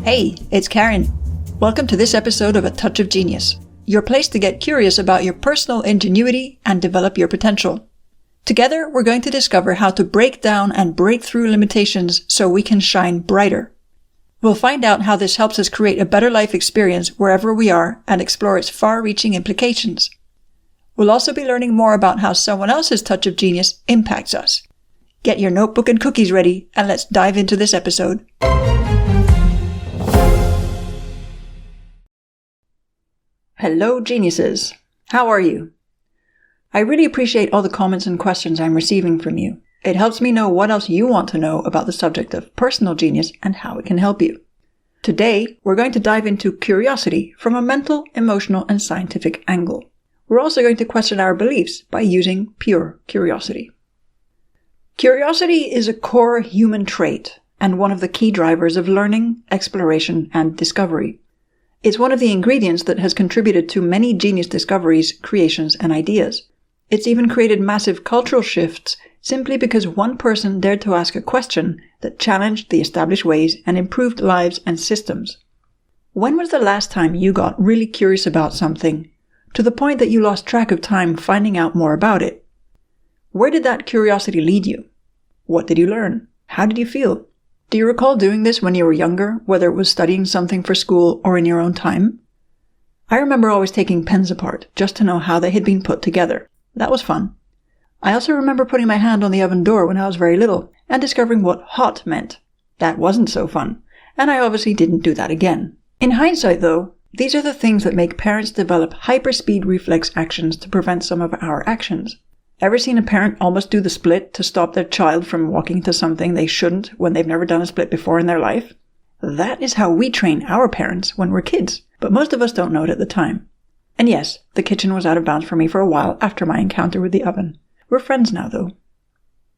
Hey, it's Karen. Welcome to this episode of A Touch of Genius, your place to get curious about your personal ingenuity and develop your potential. Together, we're going to discover how to break down and break through limitations so we can shine brighter. We'll find out how this helps us create a better life experience wherever we are and explore its far-reaching implications. We'll also be learning more about how someone else's touch of genius impacts us. Get your notebook and cookies ready, and let's dive into this episode. Hello, geniuses. How are you? I really appreciate all the comments and questions I'm receiving from you. It helps me know what else you want to know about the subject of personal genius and how it can help you. Today, we're going to dive into curiosity from a mental, emotional, and scientific angle. We're also going to question our beliefs by using pure curiosity. Curiosity is a core human trait and one of the key drivers of learning, exploration, and discovery. It's one of the ingredients that has contributed to many genius discoveries, creations, and ideas. It's even created massive cultural shifts simply because one person dared to ask a question that challenged the established ways and improved lives and systems. When was the last time you got really curious about something, to the point that you lost track of time finding out more about it? Where did that curiosity lead you? What did you learn? How did you feel? Do you recall doing this when you were younger, whether it was studying something for school or in your own time? I remember always taking pens apart just to know how they had been put together. That was fun. I also remember putting my hand on the oven door when I was very little and discovering what hot meant. That wasn't so fun, and I obviously didn't do that again. In hindsight, though, these are the things that make parents develop hyperspeed reflex actions to prevent some of our actions. Ever seen a parent almost do the split to stop their child from walking into something they shouldn't when they've never done a split before in their life? That is how we train our parents when we're kids, but most of us don't know it at the time. And yes, the kitchen was out of bounds for me for a while after my encounter with the oven. We're friends now, though.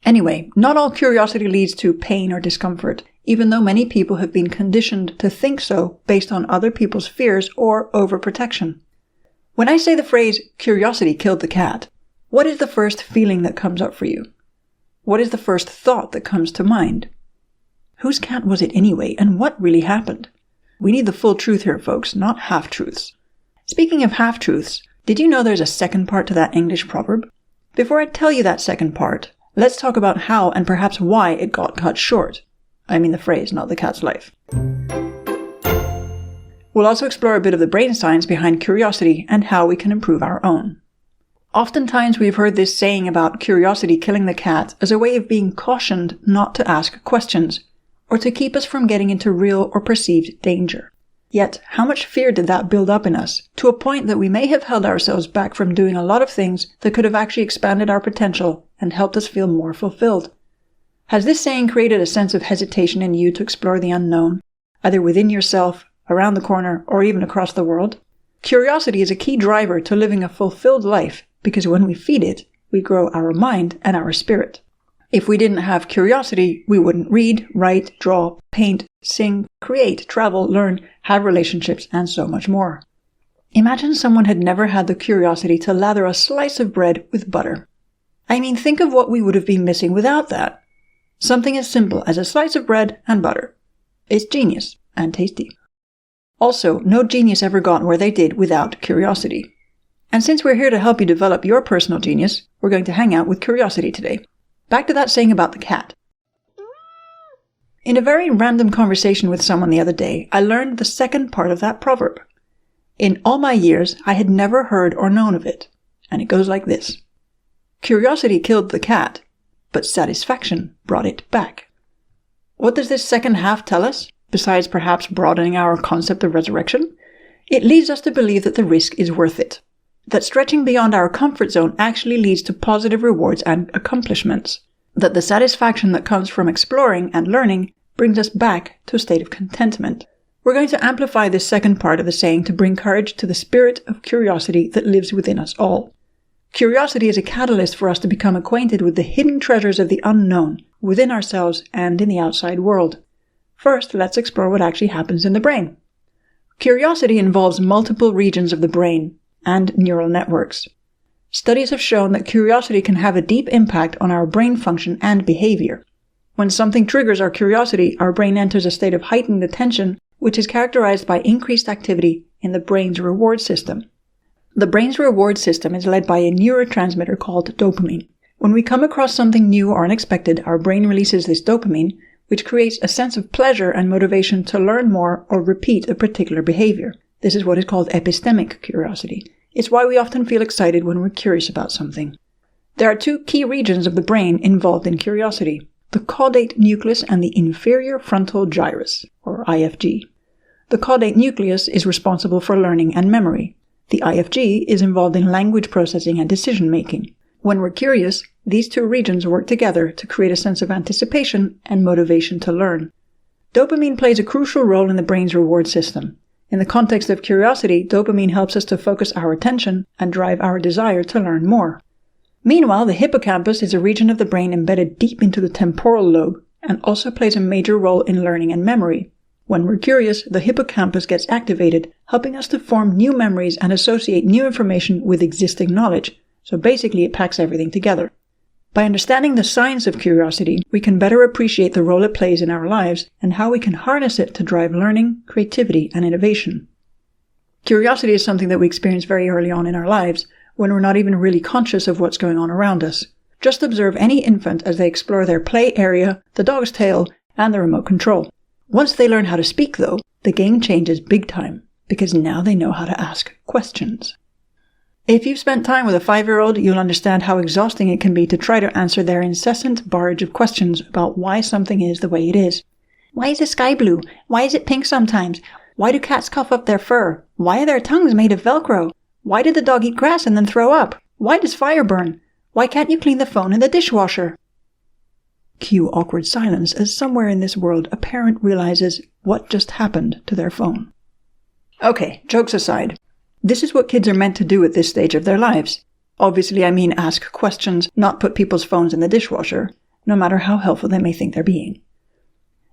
Anyway, not all curiosity leads to pain or discomfort, even though many people have been conditioned to think so based on other people's fears or overprotection. When I say the phrase, curiosity killed the cat, what is the first feeling that comes up for you? What is the first thought that comes to mind? Whose cat was it anyway, and what really happened? We need the full truth here, folks, not half-truths. Speaking of half-truths, did you know there's a second part to that English proverb? Before I tell you that second part, let's talk about how and perhaps why it got cut short. I mean the phrase, not the cat's life. We'll also explore a bit of the brain science behind curiosity and how we can improve our own. Oftentimes we've heard this saying about curiosity killing the cat as a way of being cautioned not to ask questions, or to keep us from getting into real or perceived danger. Yet, how much fear did that build up in us, to a point that we may have held ourselves back from doing a lot of things that could have actually expanded our potential and helped us feel more fulfilled? Has this saying created a sense of hesitation in you to explore the unknown, either within yourself, around the corner, or even across the world? Curiosity is a key driver to living a fulfilled life, because when we feed it, we grow our mind and our spirit. If we didn't have curiosity, we wouldn't read, write, draw, paint, sing, create, travel, learn, have relationships, and so much more. Imagine someone had never had the curiosity to lather a slice of bread with butter. I mean, think of what we would have been missing without that. Something as simple as a slice of bread and butter. It's genius and tasty. Also, no genius ever got where they did without curiosity. And since we're here to help you develop your personal genius, we're going to hang out with curiosity today. Back to that saying about the cat. In a very random conversation with someone the other day, I learned the second part of that proverb. In all my years, I had never heard or known of it. And it goes like this. Curiosity killed the cat, but satisfaction brought it back. What does this second half tell us, besides perhaps broadening our concept of resurrection? It leads us to believe that the risk is worth it. That stretching beyond our comfort zone actually leads to positive rewards and accomplishments. That the satisfaction that comes from exploring and learning brings us back to a state of contentment. We're going to amplify this second part of the saying to bring courage to the spirit of curiosity that lives within us all. Curiosity is a catalyst for us to become acquainted with the hidden treasures of the unknown within ourselves and in the outside world. First, let's explore what actually happens in the brain. Curiosity involves multiple regions of the brain and neural networks. Studies have shown that curiosity can have a deep impact on our brain function and behavior. When something triggers our curiosity, our brain enters a state of heightened attention which is characterized by increased activity in the brain's reward system. The brain's reward system is led by a neurotransmitter called dopamine. When we come across something new or unexpected, our brain releases this dopamine, which creates a sense of pleasure and motivation to learn more or repeat a particular behavior. This is what is called epistemic curiosity. It's why we often feel excited when we're curious about something. There are two key regions of the brain involved in curiosity: the caudate nucleus and the inferior frontal gyrus, or IFG. The caudate nucleus is responsible for learning and memory. The IFG is involved in language processing and decision-making. When we're curious, these two regions work together to create a sense of anticipation and motivation to learn. Dopamine plays a crucial role in the brain's reward system. In the context of curiosity, dopamine helps us to focus our attention and drive our desire to learn more. Meanwhile, the hippocampus is a region of the brain embedded deep into the temporal lobe and also plays a major role in learning and memory. When we're curious, the hippocampus gets activated, helping us to form new memories and associate new information with existing knowledge. So basically, it packs everything together. By understanding the science of curiosity, we can better appreciate the role it plays in our lives and how we can harness it to drive learning, creativity, and innovation. Curiosity is something that we experience very early on in our lives, when we're not even really conscious of what's going on around us. Just observe any infant as they explore their play area, the dog's tail, and the remote control. Once they learn how to speak, though, the game changes big time, because now they know how to ask questions. If you've spent time with a 5-year-old, you'll understand how exhausting it can be to try to answer their incessant barrage of questions about why something is the way it is. Why is the sky blue? Why is it pink sometimes? Why do cats cough up their fur? Why are their tongues made of Velcro? Why did the dog eat grass and then throw up? Why does fire burn? Why can't you clean the phone in the dishwasher? Cue awkward silence as somewhere in this world a parent realizes what just happened to their phone. Okay, jokes aside. This is what kids are meant to do at this stage of their lives. Obviously, I mean ask questions, not put people's phones in the dishwasher, no matter how helpful they may think they're being.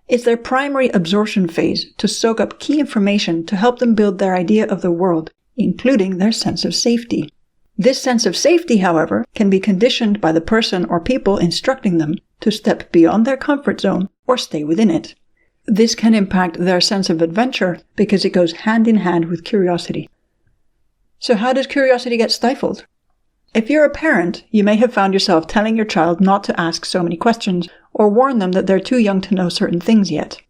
It's their primary absorption phase to soak up key information to help them build their idea of the world, including their sense of safety. This sense of safety, however, can be conditioned by the person or people instructing them to step beyond their comfort zone or stay within it. This can impact their sense of adventure because it goes hand in hand with curiosity. So how does curiosity get stifled? If you're a parent, you may have found yourself telling your child not to ask so many questions or warn them that they're too young to know certain things yet.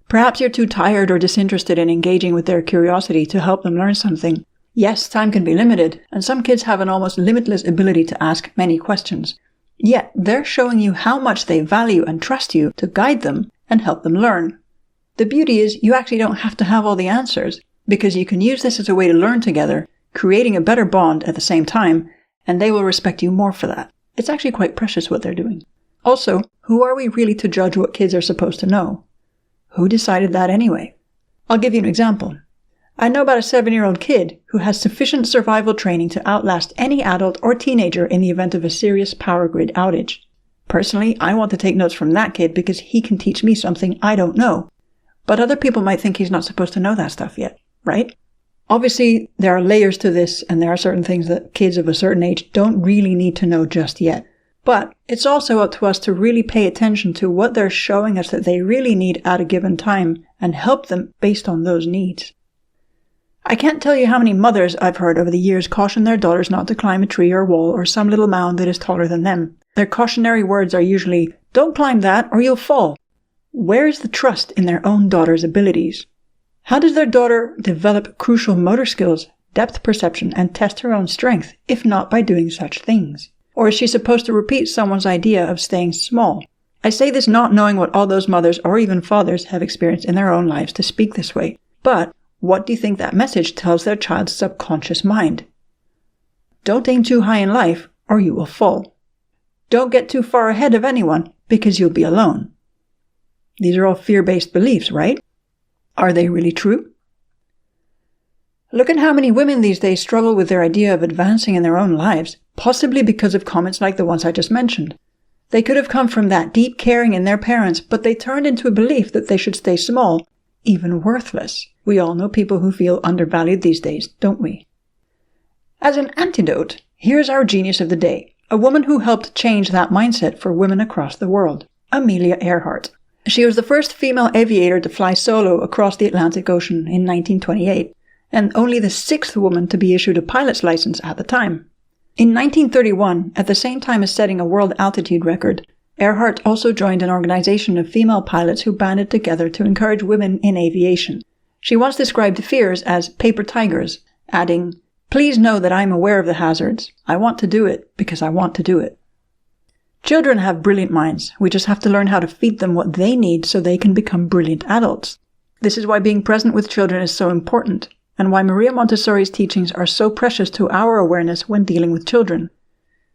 Perhaps you're too tired or disinterested in engaging with their curiosity to help them learn something. Yes, time can be limited, and some kids have an almost limitless ability to ask many questions. Yet, they're showing you how much they value and trust you to guide them and help them learn. The beauty is you actually don't have to have all the answers, because you can use this as a way to learn together, creating a better bond at the same time, and they will respect you more for that. It's actually quite precious what they're doing. Also, who are we really to judge what kids are supposed to know? Who decided that anyway? I'll give you an example. I know about a 7-year-old kid who has sufficient survival training to outlast any adult or teenager in the event of a serious power grid outage. Personally, I want to take notes from that kid because he can teach me something I don't know. But other people might think he's not supposed to know that stuff yet, right? Obviously, there are layers to this, and there are certain things that kids of a certain age don't really need to know just yet. But it's also up to us to really pay attention to what they're showing us that they really need at a given time and help them based on those needs. I can't tell you how many mothers I've heard over the years caution their daughters not to climb a tree or wall or some little mound that is taller than them. Their cautionary words are usually, "Don't climb that or you'll fall." Where is the trust in their own daughter's abilities? How does their daughter develop crucial motor skills, depth perception, and test her own strength, if not by doing such things? Or is she supposed to repeat someone's idea of staying small? I say this not knowing what all those mothers or even fathers have experienced in their own lives to speak this way. But what do you think that message tells their child's subconscious mind? Don't aim too high in life, or you will fall. Don't get too far ahead of anyone, because you'll be alone. These are all fear-based beliefs, right? Are they really true? Look at how many women these days struggle with their idea of advancing in their own lives, possibly because of comments like the ones I just mentioned. They could have come from that deep caring in their parents, but they turned into a belief that they should stay small, even worthless. We all know people who feel undervalued these days, don't we? As an antidote, here's our genius of the day, a woman who helped change that mindset for women across the world, Amelia Earhart. She was the first female aviator to fly solo across the Atlantic Ocean in 1928, and only the 6th woman to be issued a pilot's license at the time. In 1931, at the same time as setting a world altitude record, Earhart also joined an organization of female pilots who banded together to encourage women in aviation. She once described fears as paper tigers, adding, "Please know that I am aware of the hazards. I want to do it because I want to do it." Children have brilliant minds. We just have to learn how to feed them what they need so they can become brilliant adults. This is why being present with children is so important, and why Maria Montessori's teachings are so precious to our awareness when dealing with children.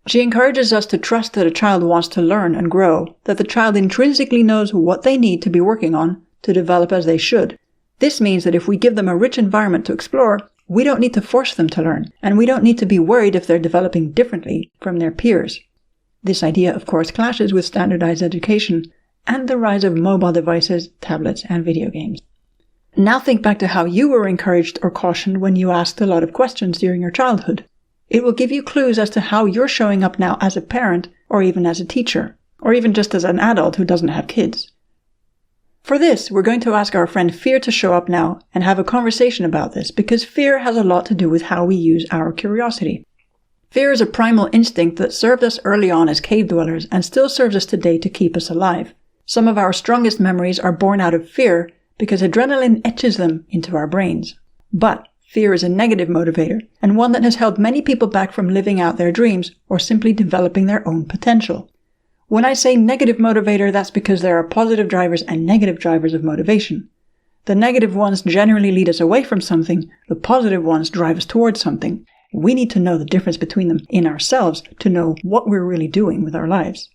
She encourages us to trust that a child wants to learn and grow, that the child intrinsically knows what they need to be working on to develop as they should. This means that if we give them a rich environment to explore, we don't need to force them to learn, and we don't need to be worried if they're developing differently from their peers. This idea, of course, clashes with standardized education and the rise of mobile devices, tablets, and video games. Now think back to how you were encouraged or cautioned when you asked a lot of questions during your childhood. It will give you clues as to how you're showing up now as a parent, or even as a teacher, or even just as an adult who doesn't have kids. For this, we're going to ask our friend Fear to show up now and have a conversation about this, because fear has a lot to do with how we use our curiosity. Fear is a primal instinct that served us early on as cave dwellers and still serves us today to keep us alive. Some of our strongest memories are born out of fear because adrenaline etches them into our brains. But fear is a negative motivator, and one that has held many people back from living out their dreams or simply developing their own potential. When I say negative motivator, that's because there are positive drivers and negative drivers of motivation. The negative ones generally lead us away from something, the positive ones drive us towards something. We need to know the difference between them in ourselves to know what we're really doing with our lives.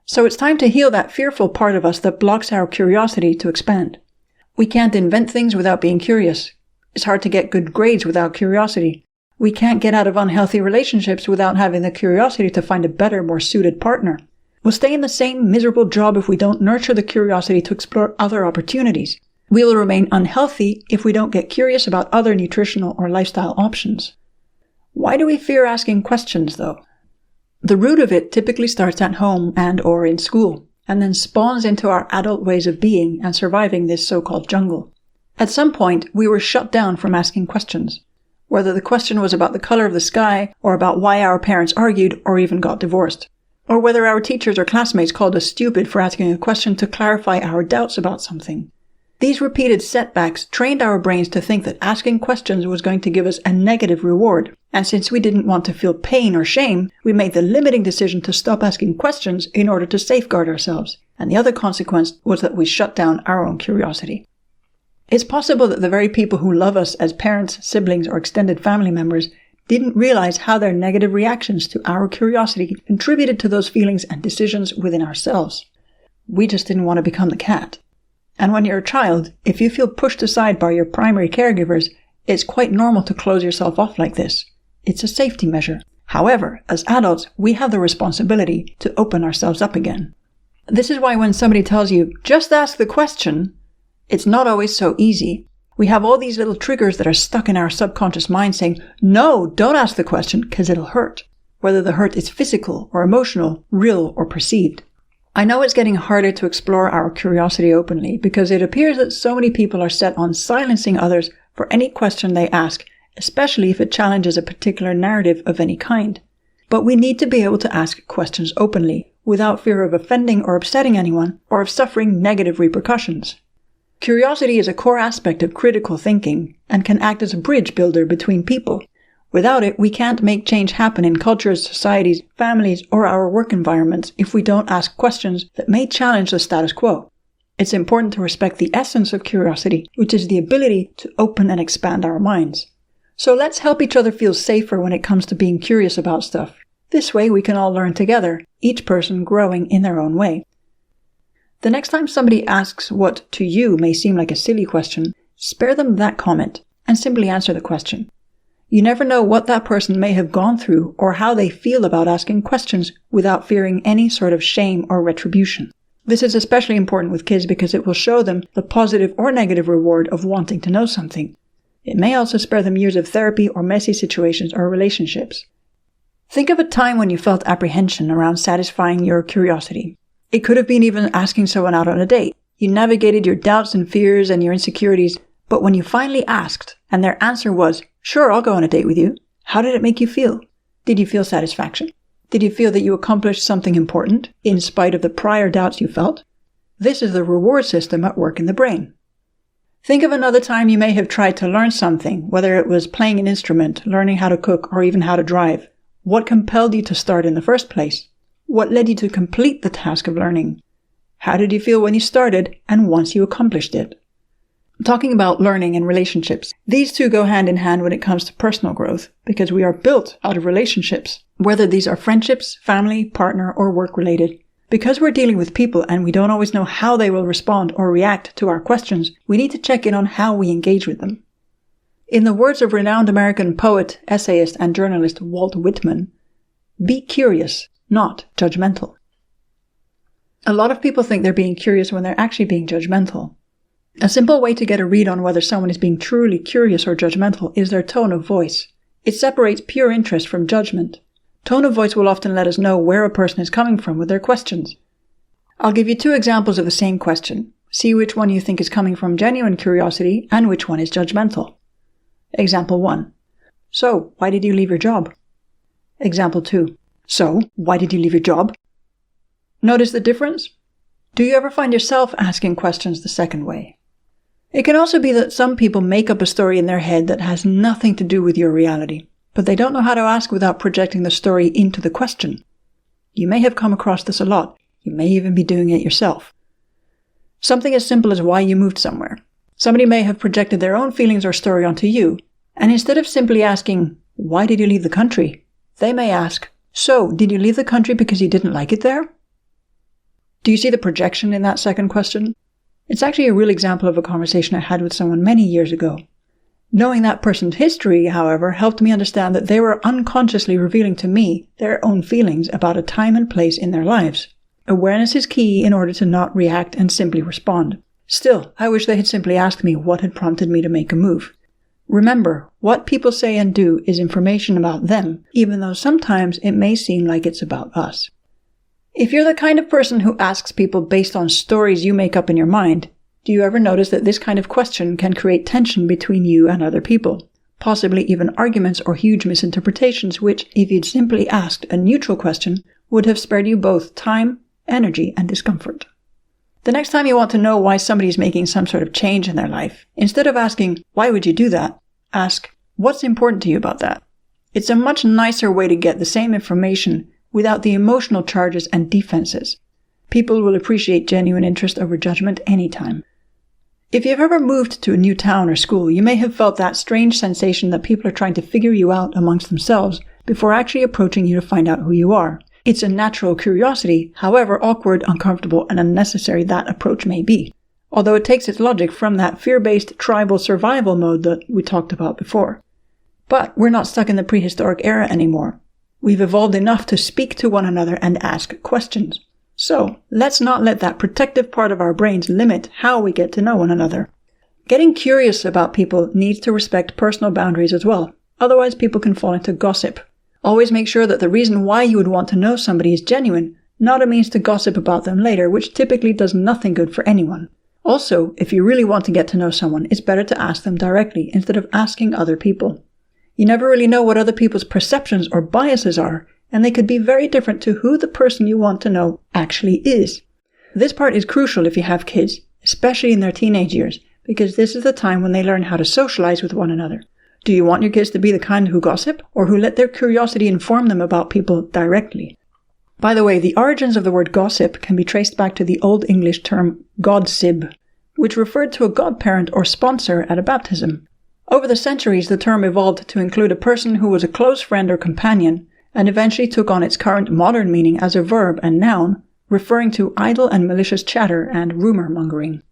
So it's time to heal that fearful part of us that blocks our curiosity to expand. We can't invent things without being curious. It's hard to get good grades without curiosity. We can't get out of unhealthy relationships without having the curiosity to find a better, more suited partner. We'll stay in the same miserable job if we don't nurture the curiosity to explore other opportunities. We will remain unhealthy if we don't get curious about other nutritional or lifestyle options. Why do we fear asking questions, though? The root of it typically starts at home and or in school, and then spawns into our adult ways of being and surviving this so-called jungle. At some point, we were shut down from asking questions, whether the question was about the color of the sky, or about why our parents argued or even got divorced, or whether our teachers or classmates called us stupid for asking a question to clarify our doubts about something. These repeated setbacks trained our brains to think that asking questions was going to give us a negative reward, and since we didn't want to feel pain or shame, we made the limiting decision to stop asking questions in order to safeguard ourselves, and the other consequence was that we shut down our own curiosity. It's possible that the very people who love us as parents, siblings, or extended family members didn't realize how their negative reactions to our curiosity contributed to those feelings and decisions within ourselves. We just didn't want to become the cat. And when you're a child, if you feel pushed aside by your primary caregivers, it's quite normal to close yourself off like this. It's a safety measure. However, as adults, we have the responsibility to open ourselves up again. This is why when somebody tells you, just ask the question, it's not always so easy. We have all these little triggers that are stuck in our subconscious mind saying, no, don't ask the question because it'll hurt. Whether the hurt is physical or emotional, real or perceived. I know it's getting harder to explore our curiosity openly because it appears that so many people are set on silencing others for any question they ask, especially if it challenges a particular narrative of any kind. But we need to be able to ask questions openly, without fear of offending or upsetting anyone, or of suffering negative repercussions. Curiosity is a core aspect of critical thinking, and can act as a bridge builder between people. Without it, we can't make change happen in cultures, societies, families, or our work environments if we don't ask questions that may challenge the status quo. It's important to respect the essence of curiosity, which is the ability to open and expand our minds. So let's help each other feel safer when it comes to being curious about stuff. This way we can all learn together, each person growing in their own way. The next time somebody asks what to you may seem like a silly question, spare them that comment and simply answer the question. You never know what that person may have gone through or how they feel about asking questions without fearing any sort of shame or retribution. This is especially important with kids because it will show them the positive or negative reward of wanting to know something. It may also spare them years of therapy or messy situations or relationships. Think of a time when you felt apprehension around satisfying your curiosity. It could have been even asking someone out on a date. You navigated your doubts and fears and your insecurities, but when you finally asked, and their answer was, "Sure, I'll go on a date with you," how did it make you feel? Did you feel satisfaction? Did you feel that you accomplished something important, in spite of the prior doubts you felt? This is the reward system at work in the brain. Think of another time you may have tried to learn something, whether it was playing an instrument, learning how to cook, or even how to drive. What compelled you to start in the first place? What led you to complete the task of learning? How did you feel when you started and once you accomplished it? Talking about learning and relationships, these two go hand in hand when it comes to personal growth, because we are built out of relationships, whether these are friendships, family, partner, or work-related. Because we're dealing with people and we don't always know how they will respond or react to our questions, we need to check in on how we engage with them. In the words of renowned American poet, essayist, and journalist Walt Whitman, be curious, not judgmental. A lot of people think they're being curious when they're actually being judgmental. A simple way to get a read on whether someone is being truly curious or judgmental is their tone of voice. It separates pure interest from judgment. Tone of voice will often let us know where a person is coming from with their questions. I'll give you 2 examples of the same question. See which one you think is coming from genuine curiosity and which one is judgmental. Example 1. So, why did you leave your job? Example 2. So, why did you leave your job? Notice the difference? Do you ever find yourself asking questions the second way? It can also be that some people make up a story in their head that has nothing to do with your reality, but they don't know how to ask without projecting the story into the question. You may have come across this a lot. You may even be doing it yourself. Something as simple as why you moved somewhere. Somebody may have projected their own feelings or story onto you, and instead of simply asking, "Why did you leave the country?" they may ask, "So, did you leave the country because you didn't like it there?" Do you see the projection in that second question? It's actually a real example of a conversation I had with someone many years ago. Knowing that person's history, however, helped me understand that they were unconsciously revealing to me their own feelings about a time and place in their lives. Awareness is key in order to not react and simply respond. Still, I wish they had simply asked me what had prompted me to make a move. Remember, what people say and do is information about them, even though sometimes it may seem like it's about us. If you're the kind of person who asks people based on stories you make up in your mind, do you ever notice that this kind of question can create tension between you and other people? Possibly even arguments or huge misinterpretations which, if you'd simply asked a neutral question, would have spared you both time, energy, and discomfort. The next time you want to know why somebody is making some sort of change in their life, instead of asking, "Why would you do that?" ask, "What's important to you about that?" It's a much nicer way to get the same information without the emotional charges and defenses. People will appreciate genuine interest over judgment anytime. If you've ever moved to a new town or school, you may have felt that strange sensation that people are trying to figure you out amongst themselves before actually approaching you to find out who you are. It's a natural curiosity, however awkward, uncomfortable, and unnecessary that approach may be, although it takes its logic from that fear-based tribal survival mode that we talked about before. But we're not stuck in the prehistoric era anymore. We've evolved enough to speak to one another and ask questions. So, let's not let that protective part of our brains limit how we get to know one another. Getting curious about people needs to respect personal boundaries as well, otherwise people can fall into gossip. Always make sure that the reason why you would want to know somebody is genuine, not a means to gossip about them later, which typically does nothing good for anyone. Also, if you really want to get to know someone, it's better to ask them directly instead of asking other people. You never really know what other people's perceptions or biases are, and they could be very different to who the person you want to know actually is. This part is crucial if you have kids, especially in their teenage years, because this is the time when they learn how to socialize with one another. Do you want your kids to be the kind who gossip, or who let their curiosity inform them about people directly? By the way, the origins of the word gossip can be traced back to the Old English term godsib, which referred to a godparent or sponsor at a baptism. Over the centuries, the term evolved to include a person who was a close friend or companion, and eventually took on its current modern meaning as a verb and noun, referring to idle and malicious chatter and rumor-mongering.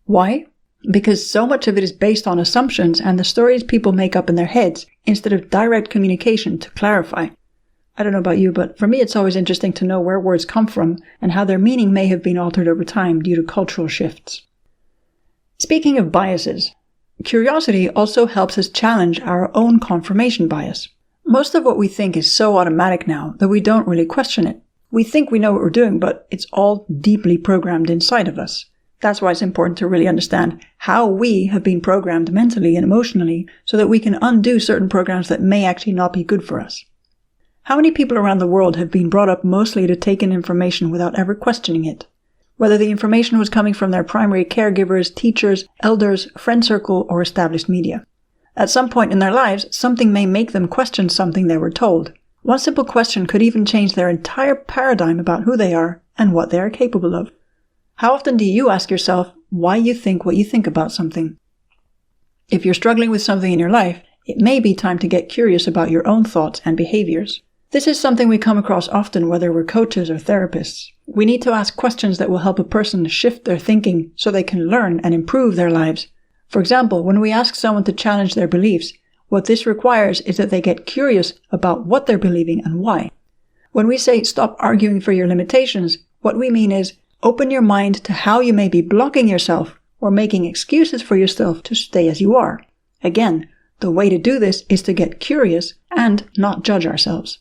Why? Because so much of it is based on assumptions and the stories people make up in their heads, instead of direct communication to clarify. I don't know about you, but for me it's always interesting to know where words come from and how their meaning may have been altered over time due to cultural shifts. Speaking of biases, curiosity also helps us challenge our own confirmation bias. Most of what we think is so automatic now that we don't really question it. We think we know what we're doing, but it's all deeply programmed inside of us. That's why it's important to really understand how we have been programmed mentally and emotionally so that we can undo certain programs that may actually not be good for us. How many people around the world have been brought up mostly to take in information without ever questioning it? Whether the information was coming from their primary caregivers, teachers, elders, friend circle, or established media. At some point in their lives, something may make them question something they were told. One simple question could even change their entire paradigm about who they are and what they are capable of. How often do you ask yourself why you think what you think about something? If you're struggling with something in your life, it may be time to get curious about your own thoughts and behaviors. This is something we come across often whether we're coaches or therapists. We need to ask questions that will help a person shift their thinking so they can learn and improve their lives. For example, when we ask someone to challenge their beliefs, what this requires is that they get curious about what they're believing and why. When we say stop arguing for your limitations, what we mean is open your mind to how you may be blocking yourself or making excuses for yourself to stay as you are. Again, the way to do this is to get curious and not judge ourselves.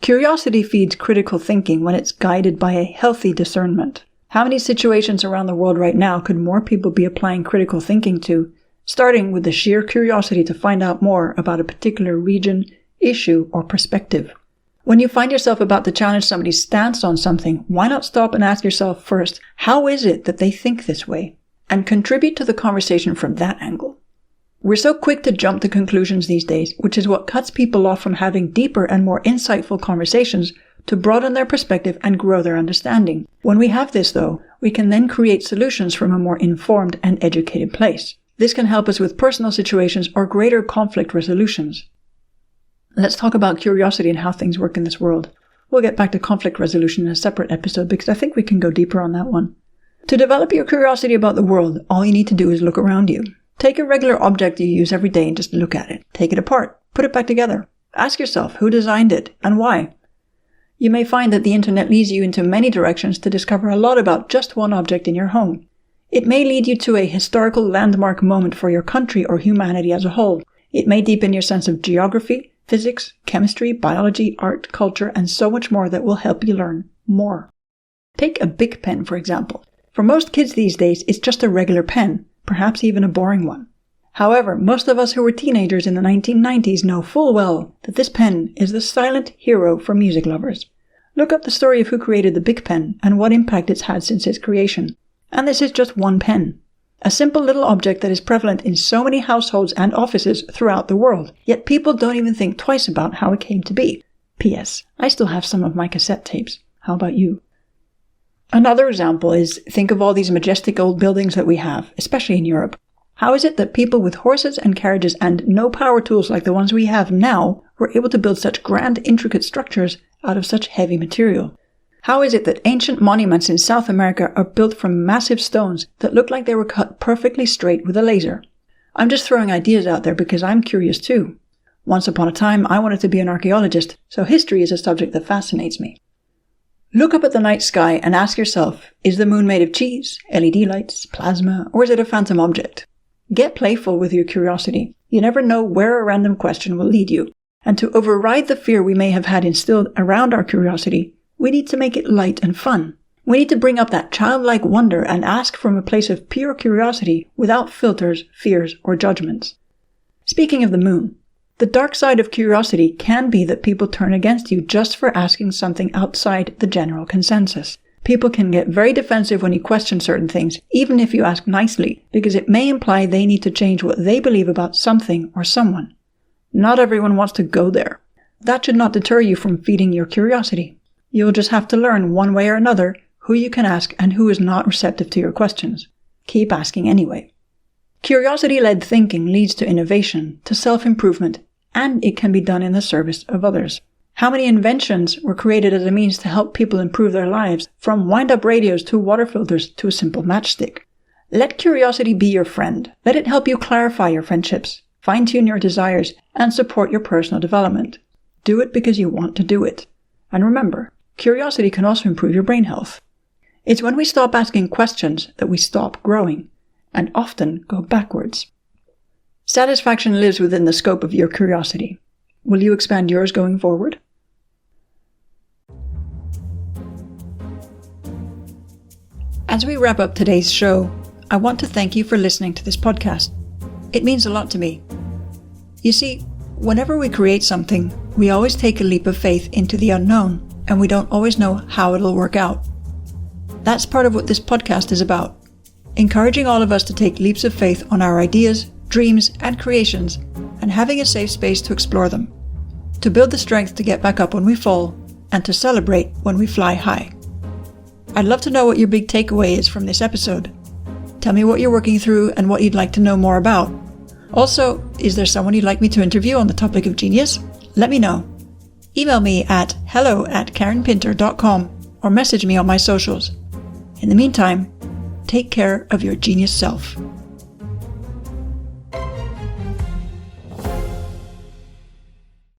Curiosity feeds critical thinking when it's guided by a healthy discernment. How many situations around the world right now could more people be applying critical thinking to, starting with the sheer curiosity to find out more about a particular region, issue, or perspective? When you find yourself about to challenge somebody's stance on something, why not stop and ask yourself first, how is it that they think this way? And contribute to the conversation from that angle. We're so quick to jump to conclusions these days, which is what cuts people off from having deeper and more insightful conversations to broaden their perspective and grow their understanding. When we have this, though, we can then create solutions from a more informed and educated place. This can help us with personal situations or greater conflict resolutions. Let's talk about curiosity and how things work in this world. We'll get back to conflict resolution in a separate episode because I think we can go deeper on that one. To develop your curiosity about the world, all you need to do is look around you. Take a regular object you use every day and just look at it. Take it apart. Put it back together. Ask yourself who designed it and why. You may find that the internet leads you into many directions to discover a lot about just one object in your home. It may lead you to a historical landmark moment for your country or humanity as a whole. It may deepen your sense of geography, physics, chemistry, biology, art, culture, and so much more that will help you learn more. Take a Bic pen, for example. For most kids these days, it's just a regular pen, perhaps even a boring one. However, most of us who were teenagers in the 1990s know full well that this pen is the silent hero for music lovers. Look up the story of who created the Bic pen and what impact it's had since its creation. And this is just one pen. A simple little object that is prevalent in so many households and offices throughout the world, yet people don't even think twice about how it came to be. P.S. I still have some of my cassette tapes. How about you? Another example is, think of all these majestic old buildings that we have, especially in Europe. How is it that people with horses and carriages and no power tools like the ones we have now were able to build such grand, intricate structures out of such heavy material? How is it that ancient monuments in South America are built from massive stones that look like they were cut perfectly straight with a laser? I'm just throwing ideas out there because I'm curious too. Once upon a time, I wanted to be an archaeologist, so history is a subject that fascinates me. Look up at the night sky and ask yourself, is the moon made of cheese, LED lights, plasma, or is it a phantom object? Get playful with your curiosity. You never know where a random question will lead you. And to override the fear we may have had instilled around our curiosity, we need to make it light and fun. We need to bring up that childlike wonder and ask from a place of pure curiosity without filters, fears, or judgments. Speaking of the moon, the dark side of curiosity can be that people turn against you just for asking something outside the general consensus. People can get very defensive when you question certain things, even if you ask nicely, because it may imply they need to change what they believe about something or someone. Not everyone wants to go there. That should not deter you from feeding your curiosity. You'll just have to learn one way or another who you can ask and who is not receptive to your questions. Keep asking anyway. Curiosity-led thinking leads to innovation, to self-improvement, and it can be done in the service of others. How many inventions were created as a means to help people improve their lives, from wind-up radios to water filters to a simple matchstick? Let curiosity be your friend. Let it help you clarify your friendships, fine-tune your desires, and support your personal development. Do it because you want to do it. And remember, curiosity can also improve your brain health. It's when we stop asking questions that we stop growing, and often go backwards. Satisfaction lives within the scope of your curiosity. Will you expand yours going forward? As we wrap up today's show, I want to thank you for listening to this podcast. It means a lot to me. You see, whenever we create something, we always take a leap of faith into the unknown, and we don't always know how it'll work out. That's part of what this podcast is about, encouraging all of us to take leaps of faith on our ideas, dreams, and creations, and having a safe space to explore them, to build the strength to get back up when we fall, and to celebrate when we fly high. I'd love to know what your big takeaway is from this episode. Tell me what you're working through and what you'd like to know more about. Also, is there someone you'd like me to interview on the topic of genius? Let me know. Email me at hello@karenpinter.com or message me on my socials. In the meantime, take care of your genius self.